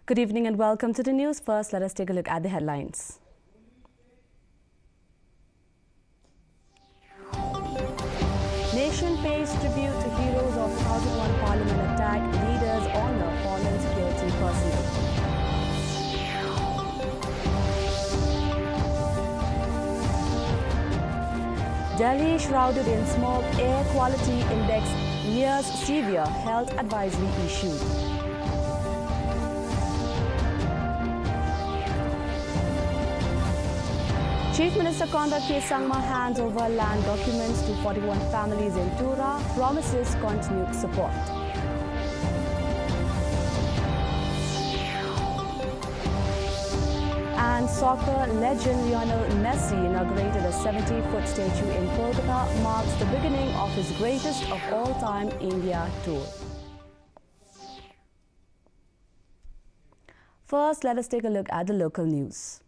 Good evening and welcome to the news. First, let us take a look at the headlines. Nation pays tribute to heroes of 2001 Parliament attack. Leaders honor fallen security personnel. Delhi shrouded in smoke. Air quality index nears severe. Health advisory issued. Chief Minister Conrad K. Sangma hands over land documents to 41 families in Tura, promises continued support. And soccer legend Lionel Messi inaugurated a 70-foot statue in Kolkata, marks the beginning of his greatest of all-time India tour. First, let us take a look at the local news.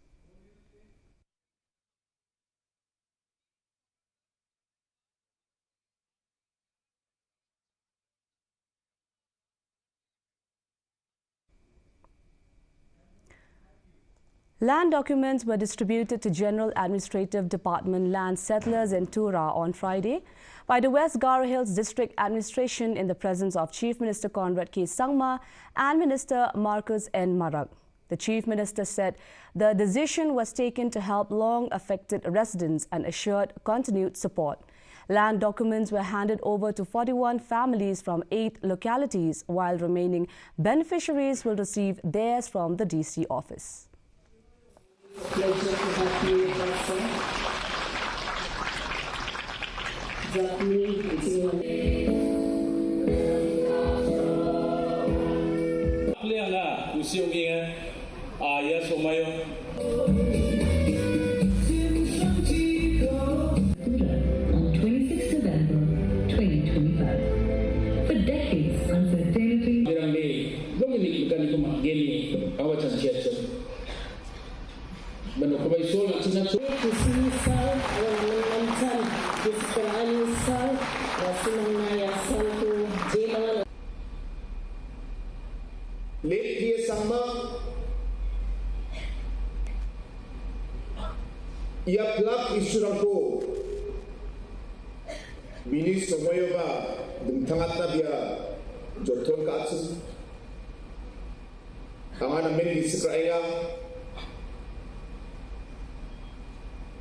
Land documents were distributed to General Administrative Department land settlers in Tura on Friday by the West Garo Hills District Administration in the presence of Chief Minister Conrad K. Sangma and Minister Marcus N. Marag. The Chief Minister said the decision was taken to help long-affected residents and assured continued support. Land documents were handed over to 41 families from 8 localities, while remaining beneficiaries will receive theirs from the DC office. Pleasure to have you with us, sir. On 26 November 2025. For decades, uncertainty. Ia plak isurangko binis somoyo ba dumtangat na biya jotol katsu amana men Israel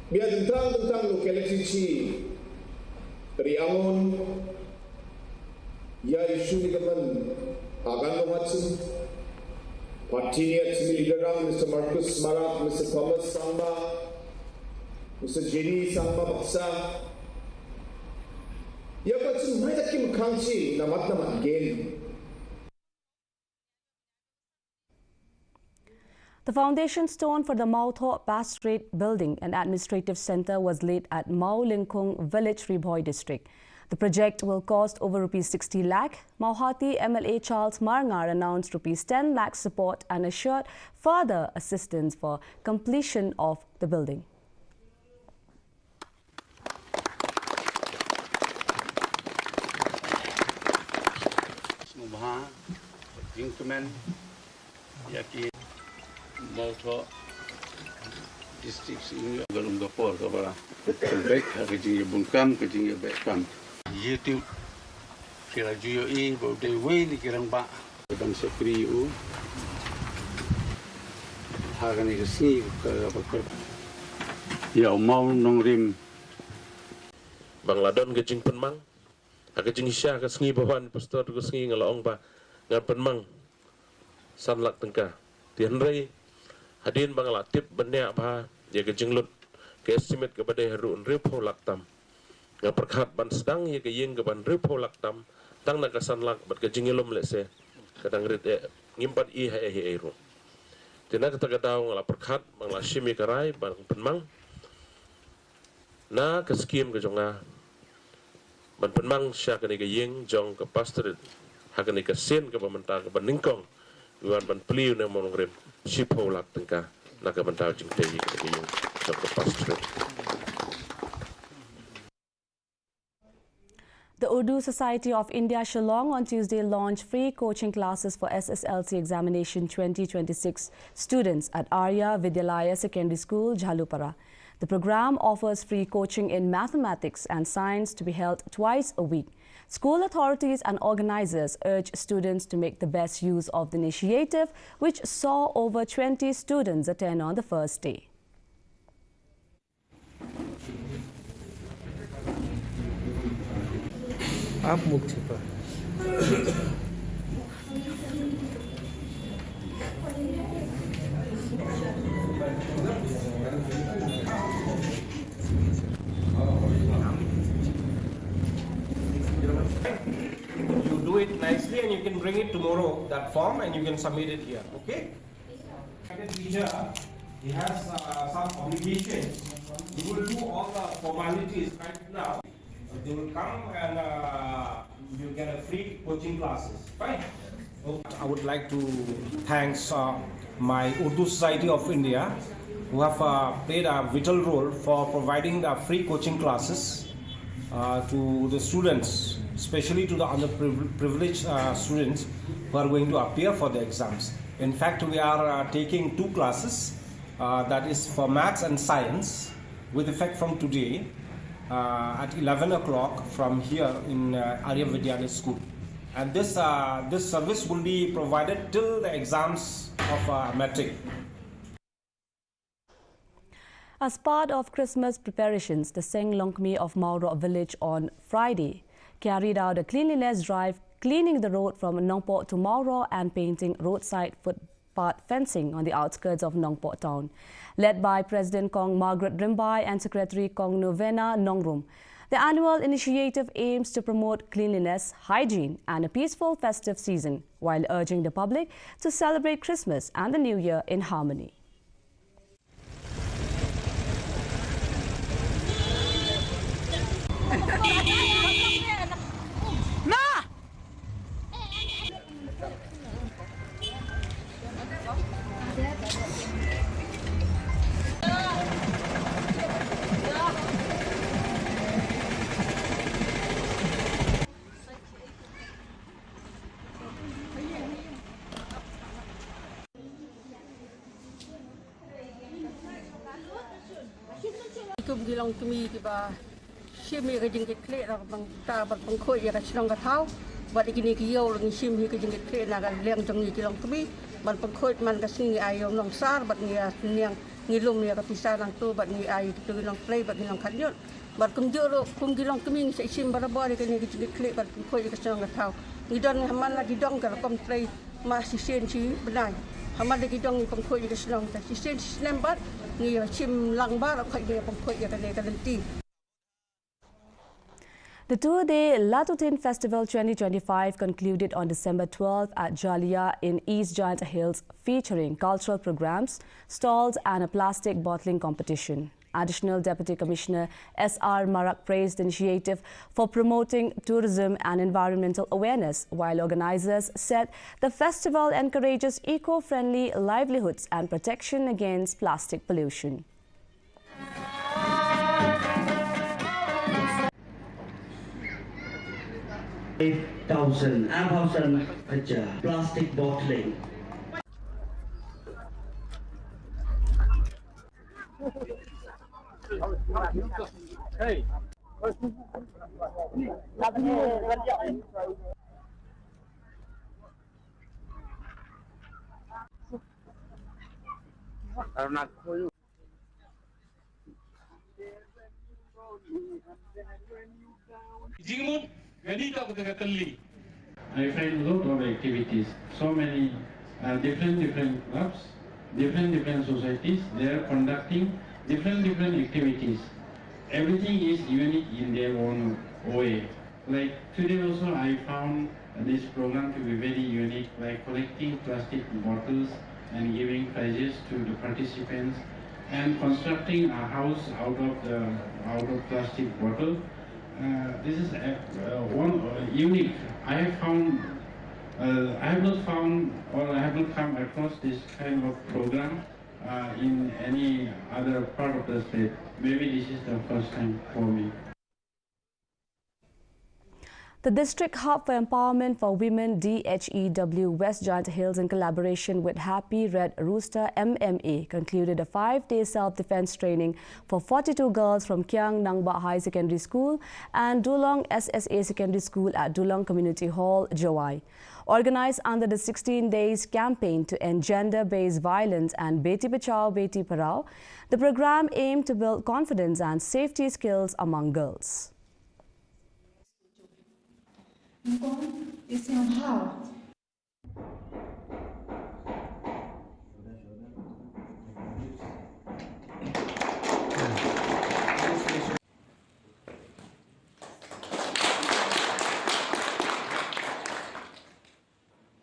biya dumtang locality chi riamon ya isu ni kaman agan matsu party leader Mr. Marcus Marak, Mr. Thomas Sangma, Mr. Jenny Sangma Baksa. Ya patsu mai takim kangchi namat again. The foundation stone for the Mautho Pastorate Building and Administrative Centre was laid at Mau Lingkung Village, Riboy District. The project will cost over ₹60 lakh. Mauhati MLA Charles Marngar announced ₹10 lakh support and assured further assistance for completion of the building. YouTube kira juyo bo de way ni kirang ba bang sa kriu hagani kasi ka bakar ya mau nong rim Bangladon ke jing penmang aga jing isya ka sngi bawan pastor ko sngi ngalaong ba ngan penmang sanlak tengka tianrei hadin bangla tip benya ba ya ke jinglut ke estimate ke badai harun ripo laktam nga perkhat ban sedang ye ke yeng ke ban ripo laktam tang nak sanlak bat ke jingilom lese kadang rit ngimpat I he ero tina kata kadaw ngala perkhat bangla shimi karai bang penmang na ke skim ke jonga ban penmang sya ke ni ke yeng jong ke pastor hakani ke sen ke pementa ke baningkong yuan ban pliu ne monogrem sipo lak tengka na ke bentau jing te ke yeng jong ke pastor. The Urdu Society of India Shillong on Tuesday launched free coaching classes for SSLC examination 2026 students at Arya Vidyalaya Secondary School, Jhalupara. The program offers free coaching in mathematics and science to be held twice a week. School authorities and organizers urge students to make the best use of the initiative, which saw over 20 students attend on the first day. आप मुख छिपा You do it nicely and you can bring it tomorrow, that form, and you can submit it here, okay? The teacher, he has some obligation. He will do all the formalities right now. They will come and you get a free coaching classes, fine? Okay. I would like to thank my Urdu Society of India, who have played a vital role for providing the free coaching classes to the students, especially to the underprivileged students who are going to appear for the exams. In fact, we are taking 2 classes, that is for maths and science, with effect from today at 11 o'clock from here in Arya Vidyalaya School. And this service will be provided till the exams of matric. As part of Christmas preparations, the Seng Longmi of Mauro village on Friday carried out a cleanliness drive, cleaning the road from Nongport to Mauro and painting roadside footpath fencing on the outskirts of Nongport town. Led by President Kong Margaret Rimbai and Secretary Kong Novena Nongrum, the annual initiative aims to promote cleanliness, hygiene and a peaceful festive season, while urging the public to celebrate Christmas and the New Year in harmony. Kum gilong kumi kiba shimi ka jingit kle ra bang ta bang khoi ya ka chnong ka thau ba ikini ki yo lang shimi ka jingit kle na ka leng jong ni gilong kumi man bang khoi man ka singi ayo nong sar bat ni niang ngilum ni ka pisa nang tu bat ni ai tu gilong play bat gilong khanyon bat kum jo ro kum gilong kumi se shim bara ba ka ni ka jingit kle bat khoi ka chnong ka thau ni don haman la di dong ka kom play ma si sen chi benai haman lagi dong ni kom khoi ka chnong ta si sen snambat The 2-day Latutin Festival 2025 concluded on December 12th at Jalia in East Giant Hills, featuring cultural programs, stalls and a plastic bottling competition. Additional Deputy Commissioner S.R. Marak praised the initiative for promoting tourism and environmental awareness, while organizers said the festival encourages eco-friendly livelihoods and protection against plastic pollution. 8,000 plastic bottling. Hey. I find a lot of activities, so many different clubs, different societies, they are conducting different activities. Everything is unique in their own way. Like today also I found this program to be very unique, like collecting plastic bottles and giving prizes to the participants and constructing a house out of plastic bottle. This is one unique. I have not found or I have not come across this kind of program in any other part of the state. Maybe this is the first time for me. The District Hub for Empowerment for Women DHEW West Giant Hills in collaboration with Happy Red Rooster MMA concluded a 5-day self-defense training for 42 girls from Kiang Nangba High Secondary School and Dulong SSA Secondary School at Dulong Community Hall, Jawai. Organized under the 16 days campaign to end gender-based violence and Beti Bachao, Beti Padhao, the program aimed to build confidence and safety skills among girls.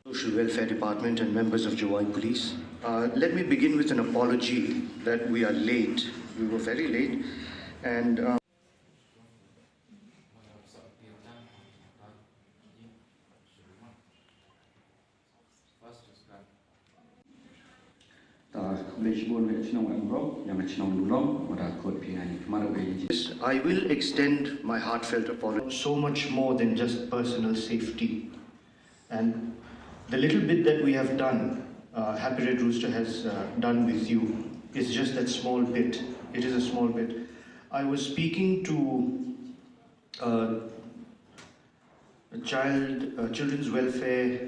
Social Welfare Department and members of Jawai Police. Let me begin with an apology that we are late. We were very late and I will extend my heartfelt apology. So much more than just personal safety. And the little bit that we have done, Happy Red Rooster has done with you, is just that small bit. It is a small bit. I was speaking to a children's welfare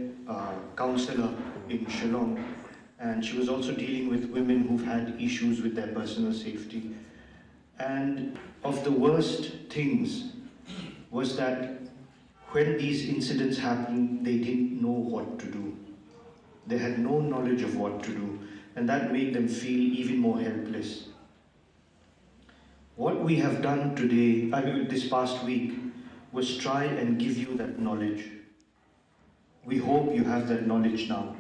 counsellor in Shillong, and she was also dealing with women who've had issues with their personal safety. And of the worst things was that when these incidents happened, they didn't know what to do. They had no knowledge of what to do, and that made them feel even more helpless. What we have done today, this past week, was try and give you that knowledge. We hope you have that knowledge now.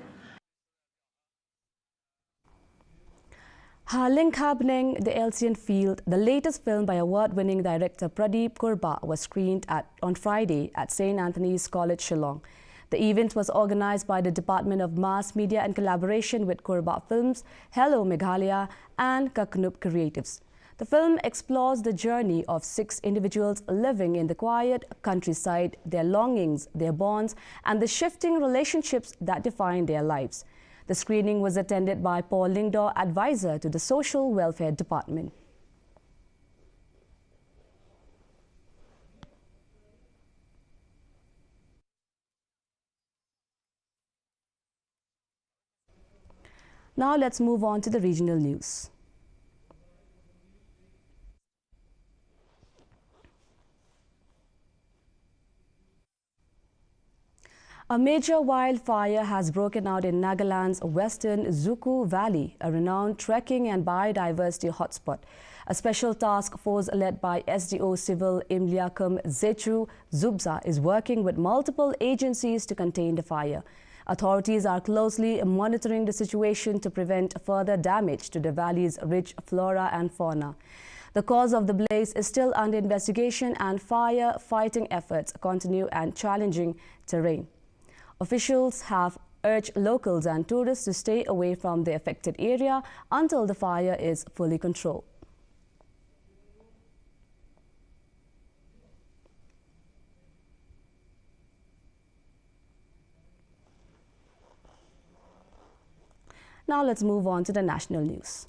Haling Kabneng, The Alien Field, the latest film by award-winning director Pradeep Kurba, was screened on Friday at St. Anthony's College, Shillong. The event was organized by the Department of Mass Media in collaboration with Kurba Films, Hello Meghalaya and Kaknup Creatives. The film explores the journey of 6 individuals living in the quiet countryside, their longings, their bonds, and the shifting relationships that define their lives. The screening was attended by Paul Lingdor, advisor to the Social Welfare Department. Now let's move on to the regional news. A major wildfire has broken out in Nagaland's western Zuku Valley, a renowned trekking and biodiversity hotspot. A special task force led by SDO Civil Imliakam Zetru Zubza is working with multiple agencies to contain the fire. Authorities are closely monitoring the situation to prevent further damage to the valley's rich flora and fauna. The cause of the blaze is still under investigation and fire-fighting efforts continue and challenging terrain. Officials have urged locals and tourists to stay away from the affected area until the fire is fully controlled. Now let's move on to the national news.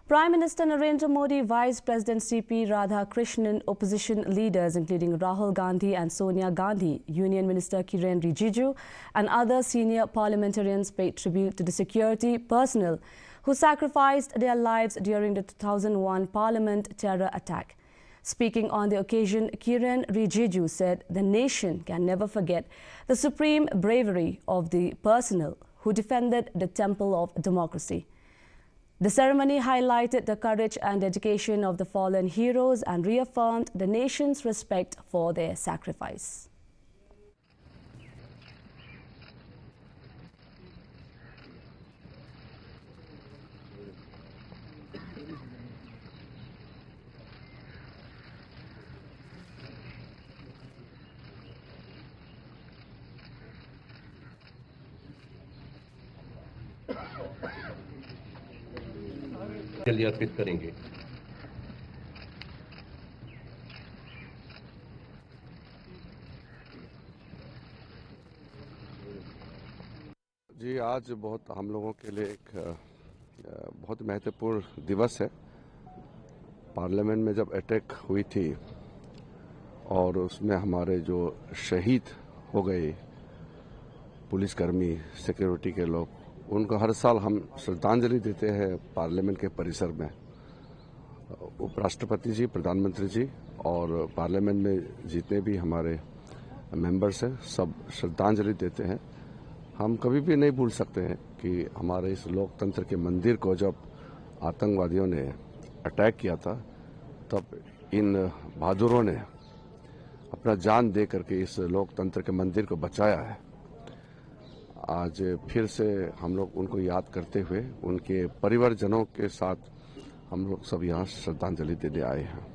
Prime Minister Narendra Modi, Vice President C.P. Radhakrishnan, opposition leaders including Rahul Gandhi and Sonia Gandhi, Union Minister Kiren Rijiju and other senior parliamentarians paid tribute to the security personnel who sacrificed their lives during the 2001 Parliament terror attack. Speaking on the occasion, Kiren Rijiju said the nation can never forget the supreme bravery of the personnel who defended the temple of democracy. The ceremony highlighted the courage and dedication of the fallen heroes and reaffirmed the nation's respect for their sacrifice. श्रद्धांजलि अर्पित करेंगे। जी, आज बहुत हम लोगों के लिए एक बहुत महत्वपूर्ण दिवस है। पार्लियामेंट में जब अटैक हुई थी और उसमें हमारे जो शहीद हो गए पुलिसकर्मी, सिक्योरिटी के लोग, उनको हर साल हम श्रद्धांजलि देते हैं पार्लियामेंट के परिसर में। उपराष्ट्रपति जी, प्रधानमंत्री जी और पार्लियामेंट में जितने भी हमारे मेंबर्स हैं, सब श्रद्धांजलि देते हैं। हम कभी भी नहीं भूल सकते हैं कि हमारे इस लोकतंत्र के मंदिर को जब आतंकवादियों ने अटैक किया था, तब इन बहादुरों ने अपना जान दे करके इस लोकतंत्र के मंदिर को बचाया है। आज फिर से हम लोग उनको याद करते हुए उनके परिवारजनों के साथ हम लोग सब यहाँ श्रद्धांजलि देने आए हैं।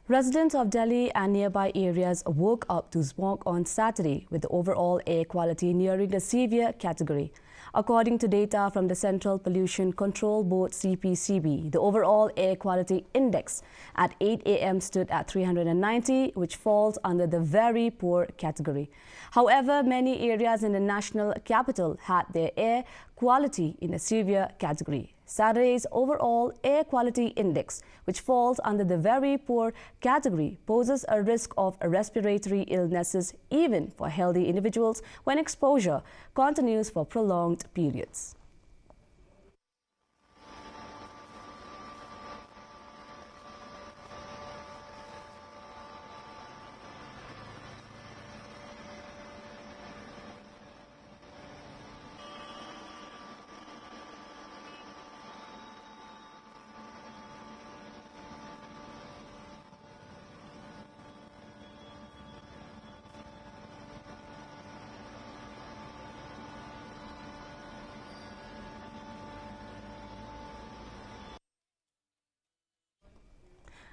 Residents of Delhi and nearby areas woke up to smog on Saturday, with the overall air quality nearing the severe category. According to data from the Central Pollution Control Board (CPCB), the overall air quality index at 8 a.m. stood at 390, which falls under the very poor category. However, many areas in the national capital had their air quality in the severe category. Saturday's overall air quality index, which falls under the very poor category, poses a risk of respiratory illnesses even for healthy individuals when exposure continues for prolonged periods.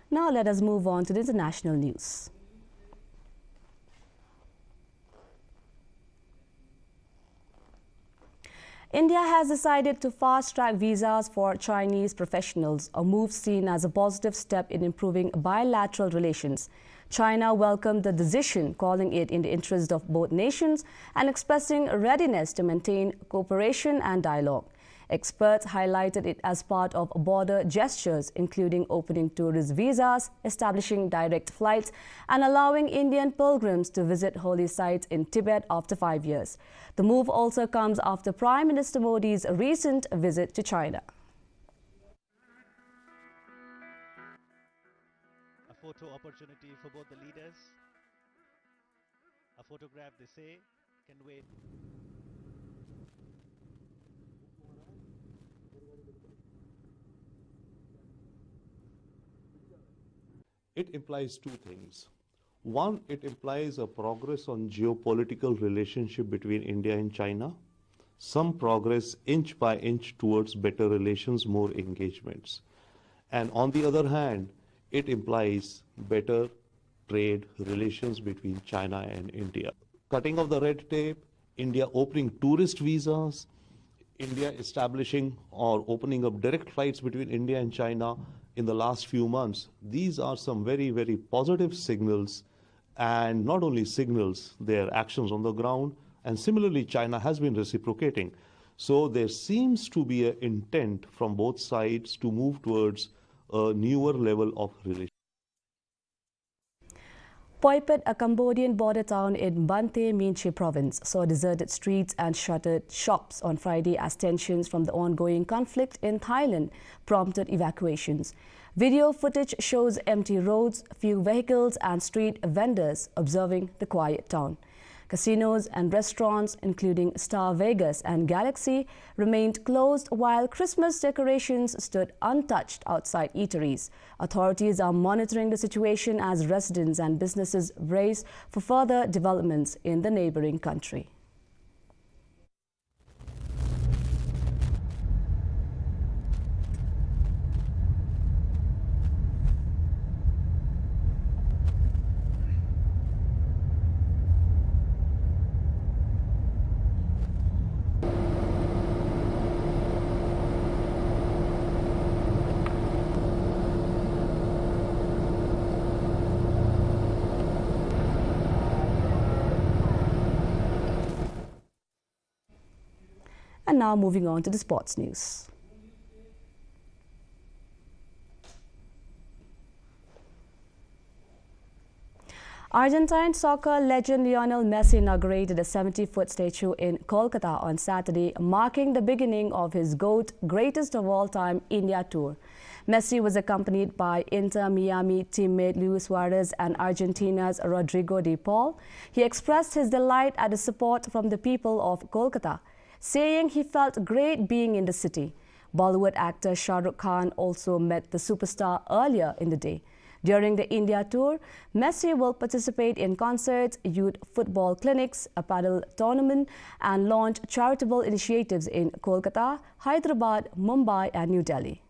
Now let us move on to the international news. India has decided to fast-track visas for Chinese professionals, a move seen as a positive step in improving bilateral relations. China welcomed the decision, calling it in the interest of both nations and expressing readiness to maintain cooperation and dialogue. Experts highlighted it as part of border gestures, including opening tourist visas, establishing direct flights, and allowing Indian pilgrims to visit holy sites in Tibet after 5 years. The move also comes after Prime Minister Modi's recent visit to China. A photo opportunity for both the leaders. A photograph, they say, can wait. It implies two things. One, it implies a progress on geopolitical relationship between India and China, some progress inch by inch towards better relations, more engagements. And on the other hand, it implies better trade relations between China and India. Cutting of the red tape, India opening tourist visas, India establishing or opening up direct flights between India and China in the last few months. These are some very, very positive signals, and not only signals, their actions on the ground, and similarly China has been reciprocating. So there seems to be an intent from both sides to move towards a newer level of relations. Poipet, a Cambodian border town in Bante Minche province, saw deserted streets and shuttered shops on Friday as tensions from the ongoing conflict in Thailand prompted evacuations. Video footage shows empty roads, few vehicles and street vendors observing the quiet town. Casinos and restaurants, including Star Vegas and Galaxy, remained closed while Christmas decorations stood untouched outside eateries. Authorities are monitoring the situation as residents and businesses brace for further developments in the neighboring country. And now moving on to the sports news. Argentine soccer legend Lionel Messi inaugurated a 70-foot statue in Kolkata on Saturday, marking the beginning of his GOAT, greatest of all time, India tour. Messi was accompanied by Inter Miami teammate Luis Suarez and Argentina's Rodrigo de Paul. He expressed his delight at the support from the people of Kolkata, saying he felt great being in the city. Bollywood actor Shah Rukh Khan also met the superstar earlier in the day. During the India tour, Messi will participate in concerts, youth football clinics, a paddle tournament, and launch charitable initiatives in Kolkata, Hyderabad, Mumbai, and New Delhi.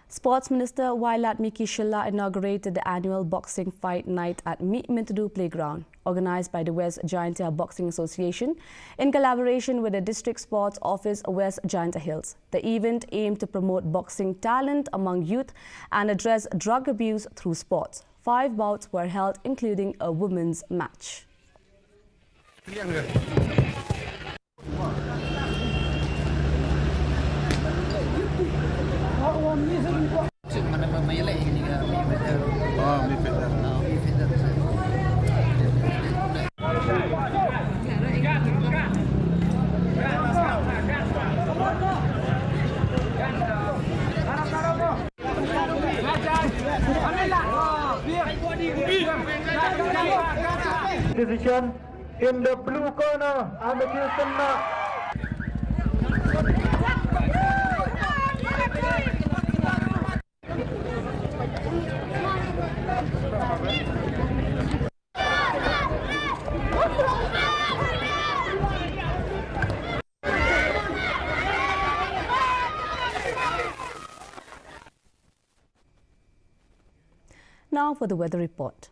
Sports Minister Wailatmiki Shilla inaugurated the annual boxing fight night at Meet Mintadu Playground, organized by the West Gianta Boxing Association in collaboration with the District Sports Office West Gianta Hills. The event aimed to promote boxing talent among youth and address drug abuse through sports. 5 bouts were held, including a women's match. Decision in the blue corner, and Houston. Now for the weather report.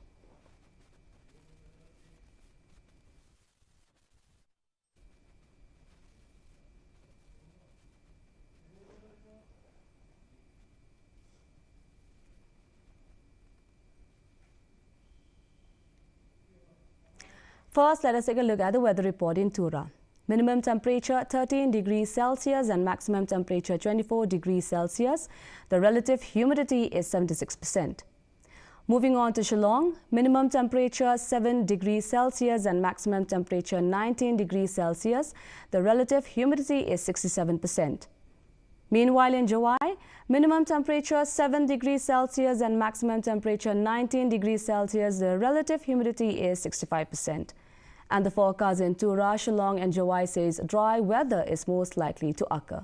First, let us take a look at the weather report in Tura. Minimum temperature 13 degrees Celsius and maximum temperature 24 degrees Celsius. The relative humidity is 76%. Moving on to Shillong, minimum temperature 7 degrees Celsius and maximum temperature 19 degrees Celsius. The relative humidity is 67%. Meanwhile, in Jawai, minimum temperature 7 degrees Celsius and maximum temperature 19 degrees Celsius. The relative humidity is 65%. And the forecast in Tura, Shillong and Jawai says dry weather is most likely to occur.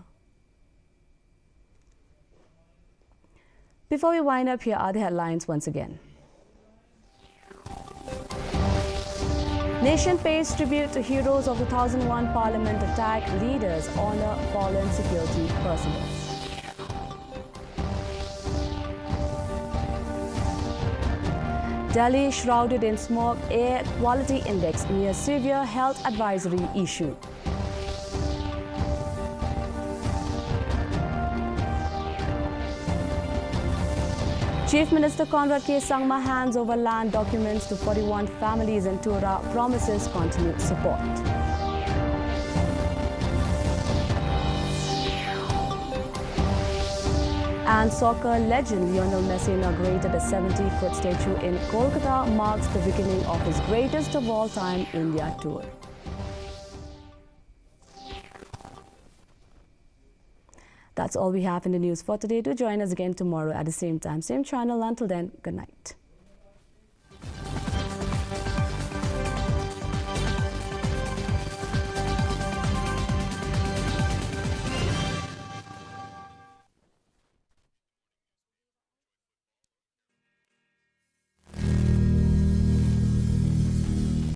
Before we wind up, here are the headlines once again. Nation pays tribute to heroes of 2001 Parliament attack. Leaders honor fallen security personnel. Delhi shrouded in smog, air quality index near severe health advisory issued. Chief Minister Conrad K. Sangma hands over land documents to 41 families in Tura, promises continued support. And soccer legend Lionel Messi inaugurated a 70-foot statue in Kolkata, marks the beginning of his greatest of all time India tour. That's all we have in the news for today. Do join us again tomorrow at the same time, same channel. Until then, good night.